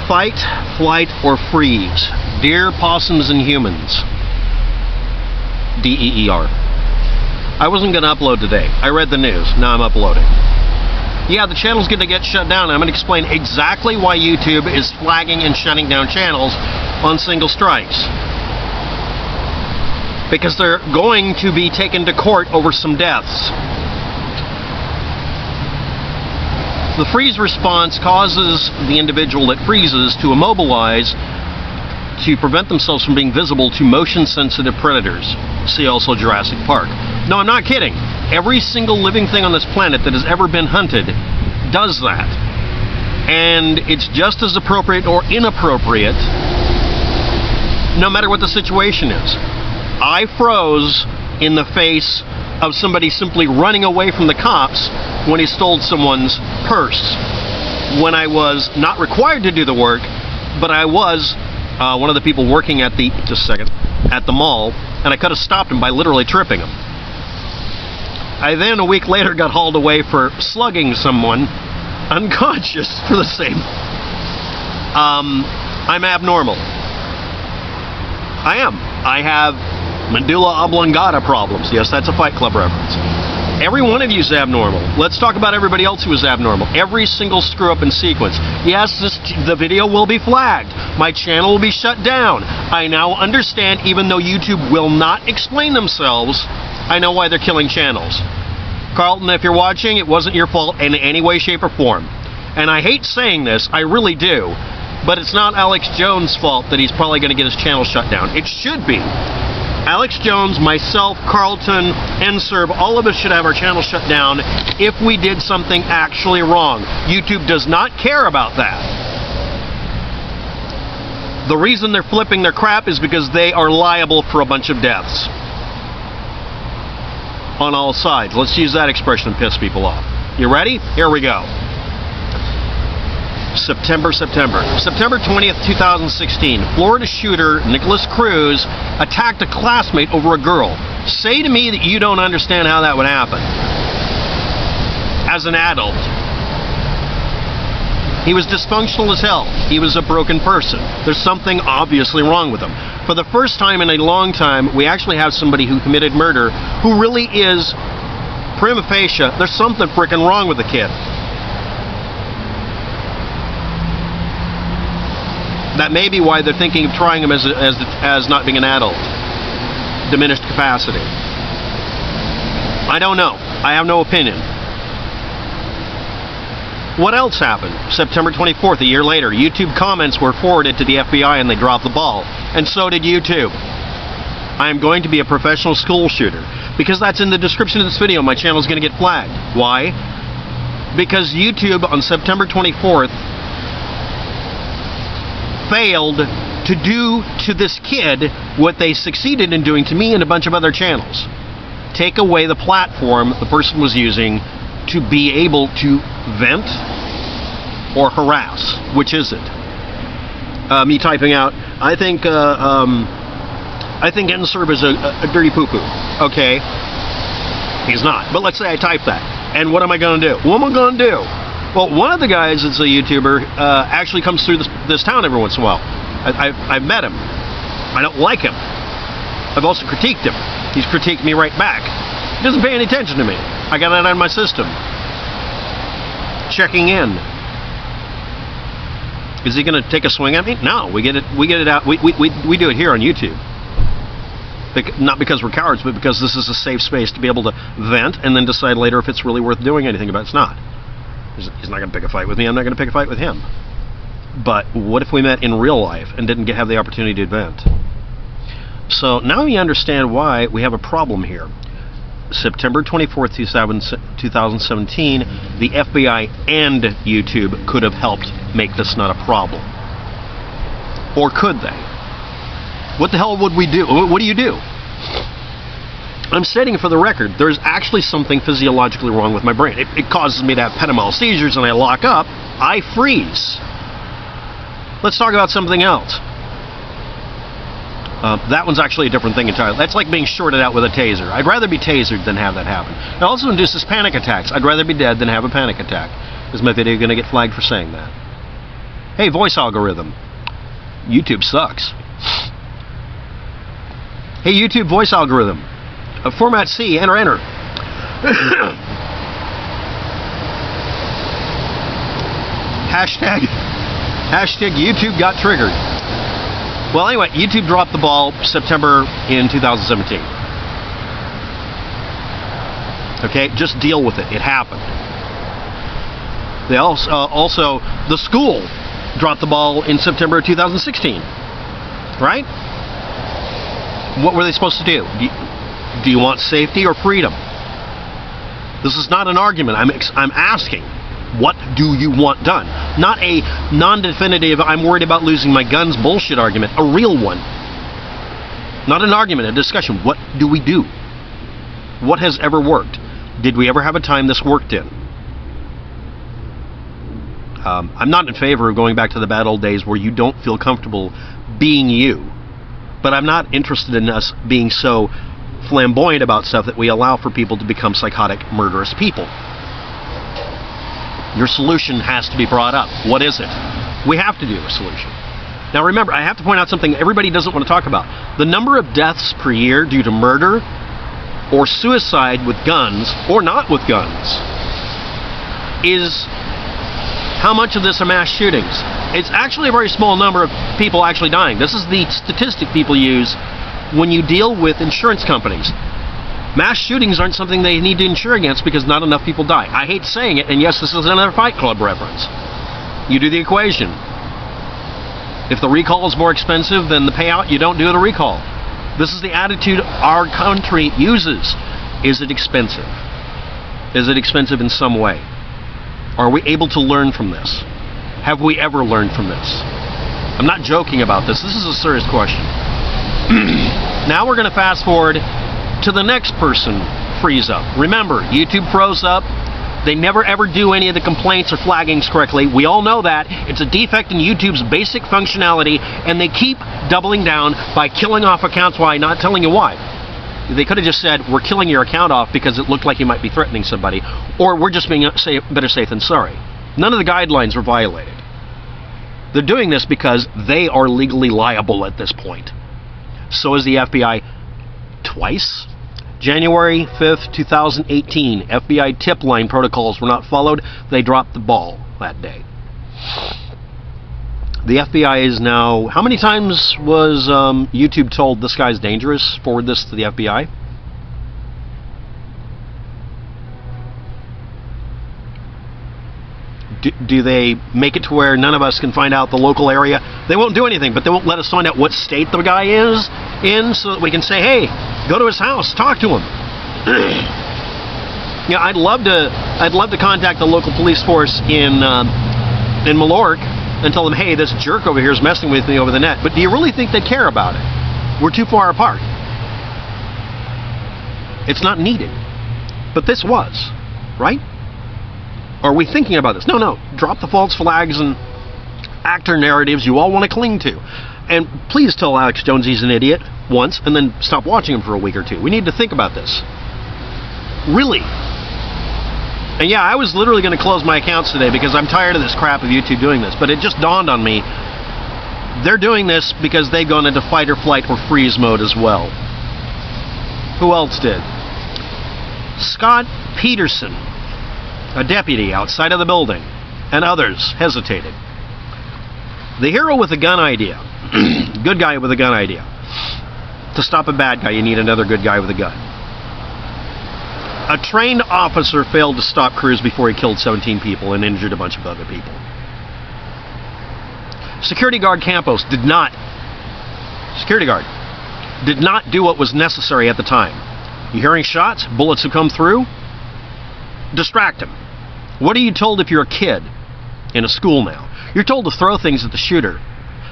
Fight, flight, or freeze. Deer, possums, and humans. DEER. I wasn't going to upload today. I read the news. Now I'm uploading. Yeah, the channel's going to get shut down. I'm going to explain exactly why YouTube is flagging and shutting down channels on single strikes. Because they're going to be taken to court over some deaths. The freeze response causes the individual that freezes to immobilize to prevent themselves from being visible to motion-sensitive predators. See also Jurassic Park. No, I'm not kidding. Every single living thing on this planet that has ever been hunted does that. And it's just as appropriate or inappropriate no matter what the situation is. I froze in the face of somebody simply running away from the cops when he stole someone's purse. When I was not required to do the work, but I was one of the people working at the, at the mall, and I could have stopped him by literally tripping him. I then, a week later, got hauled away for slugging someone unconscious for the same. I'm abnormal. I am. I have medulla oblongata problems. Yes, that's a Fight Club reference. Every one of you is abnormal. Let's talk about everybody else who is abnormal. Every single screw up in sequence. Yes, the video will be flagged. My channel will be shut down. I now understand, even though YouTube will not explain themselves, I know why they're killing channels. Carlton, if you're watching, it wasn't your fault in any way, shape, or form. And I hate saying this, I really do, but it's not Alex Jones' fault that he's probably going to get his channel shut down. It should be. Alex Jones, myself, Carlton, NSERB, all of us should have our channel shut down if we did something actually wrong. YouTube does not care about that. The reason they're flipping their crap is because they are liable for a bunch of deaths. On all sides. Let's use that expression and piss people off. You ready? Here we go. September 20th, 2016. Florida shooter Nikolas Cruz attacked a classmate over a girl. Say to me that you don't understand how that would happen. As an adult. He was dysfunctional as hell. He was a broken person. There's something obviously wrong with him. For the first time in a long time, we actually have somebody who committed murder who really is, prima facie, there's something freaking wrong with the kid. That may be why they're thinking of trying him as not being an adult. Diminished capacity. I don't know. I have no opinion. What else happened? September 24th, a year later, YouTube comments were forwarded to the FBI and they dropped the ball. And so did YouTube. I am going to be a professional school shooter. Because that's in the description of this video, my channel is going to get flagged. Why? Because YouTube on September 24th failed to do to this kid what they succeeded in doing to me and a bunch of other channels. Take away the platform the person was using to be able to vent or harass. Which is it? Me typing out, I think NSERB is a dirty poo-poo. Okay. He's not. But let's say I type that. And what am I going to do? What am I going to do? Well, one of the guys that's a YouTuber actually comes through this town every once in a while. I've met him. I don't like him. I've also critiqued him. He's critiqued me right back. He doesn't pay any attention to me. I got that on my system. Checking in. Is he going to take a swing at me? No, we get it out. We do it here on YouTube. Not because we're cowards, but because this is a safe space to be able to vent and then decide later if it's really worth doing anything about it. It's not. He's not going to pick a fight with me. I'm not going to pick a fight with him. But what if we met in real life and didn't have the opportunity to vent? So now you understand why we have a problem here. September 24th, 2017, the FBI and YouTube could have helped make this not a problem. Or could they? What the hell would we do? What do you do? I'm stating for the record, there's actually something physiologically wrong with my brain. It causes me to have penile seizures and I lock up. I freeze. Let's talk about something else. That one's actually a different thing entirely. That's like being shorted out with a taser. I'd rather be tasered than have that happen. It also induces panic attacks. I'd rather be dead than have a panic attack. Is my video going to get flagged for saying that? Hey, voice algorithm. YouTube sucks. Hey, YouTube voice algorithm. Format C, enter, enter. Hashtag YouTube got triggered. Well, anyway, YouTube dropped the ball September in 2017. Okay, just deal with it. It happened. They also the school dropped the ball in September of 2016. Right? What were they supposed to do? Do you want safety or freedom? This is not an argument. I'm asking, what do you want done? Not a non-definitive, I'm worried about losing my guns bullshit argument. A real one. Not an argument, a discussion. What do we do? What has ever worked? Did we ever have a time this worked in? I'm not in favor of going back to the bad old days where you don't feel comfortable being you. But I'm not interested in us being so flamboyant about stuff that we allow for people to become psychotic, murderous people. Your solution has to be brought up. What is it? We have to do a solution. Now remember, I have to point out something everybody doesn't want to talk about. The number of deaths per year due to murder or suicide with guns, or not with guns, is how much of this are mass shootings. It's actually a very small number of people actually dying. This is the statistic people use when you deal with insurance companies. Mass shootings aren't something they need to insure against because not enough people die. I hate saying it, and yes, this is another Fight Club reference. You do the equation. If the recall is more expensive than the payout, you don't do the recall. This is the attitude our country uses. Is it expensive? Is it expensive in some way? Are we able to learn from this? Have we ever learned from this? I'm not joking about this. This is a serious question. Now we're going to fast forward to the next person frees up. Remember, YouTube froze up. They never ever do any of the complaints or flaggings correctly. We all know that. It's a defect in YouTube's basic functionality, and they keep doubling down by killing off accounts. Why? Not telling you why. They could have just said, we're killing your account off because it looked like you might be threatening somebody, or we're just being better safe than sorry. None of the guidelines were violated. They're doing this because they are legally liable at this point. So is the FBI twice. January 5th, 2018, FBI tip line protocols were not followed. They dropped the ball that day. The FBI is now... How many times was YouTube told this guy's dangerous? Forward this to the FBI. Do they make it to where none of us can find out the local area? They won't do anything, but they won't let us find out what state the guy is in so that we can say, hey, go to his house, talk to him. Yeah, I'd love to contact the local police force in Malork and tell them, hey, this jerk over here is messing with me over the net. But do you really think they care about it? We're too far apart. It's not needed. But this was, right? Are we thinking about this? No. Drop the false flags and actor narratives you all want to cling to. And please tell Alex Jones he's an idiot once and then stop watching him for a week or two. We need to think about this. Really. And yeah, I was literally going to close my accounts today because I'm tired of this crap of YouTube doing this. But it just dawned on me, they're doing this because they've gone into fight or flight or freeze mode as well. Who else did? Scot Peterson, a deputy outside of the building, and others hesitated. The hero with a gun idea, good guy with a gun idea. To stop a bad guy, you need another good guy with a gun. A trained officer failed to stop Cruz before he killed 17 people and injured a bunch of other people. Security guard Campos did not do what was necessary at the time. You hearing shots? Bullets have come through? Distract him. What are you told if you're a kid in a school now? You're told to throw things at the shooter.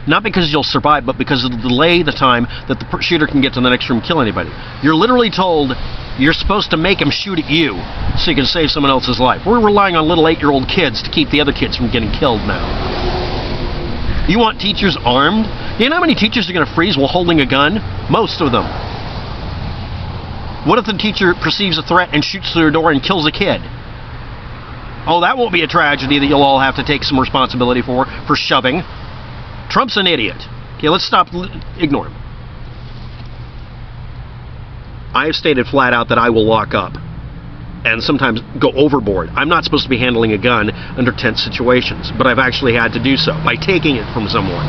Not because you'll survive, but because it'll delay the time that the shooter can get to the next room and kill anybody. You're literally told you're supposed to make him shoot at you so you can save someone else's life. We're relying on little 8-year-old kids to keep the other kids from getting killed now. You want teachers armed? You know how many teachers are going to freeze while holding a gun? Most of them. What if the teacher perceives a threat and shoots through a door and kills a kid? Oh, that won't be a tragedy that you'll all have to take some responsibility for shoving. Trump's an idiot. Okay, let's stop. Ignore him. I have stated flat out that I will lock up and sometimes go overboard. I'm not supposed to be handling a gun under tense situations, but I've actually had to do so by taking it from someone.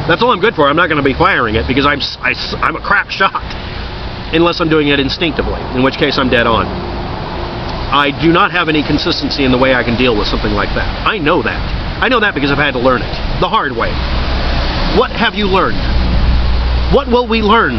That's all I'm good for. I'm not going to be firing it because I'm a crap shot, unless I'm doing it instinctively, in which case I'm dead on. I do not have any consistency in the way I can deal with something like that. I know that. I know that because I've had to learn it the hard way. What have you learned? What will we learn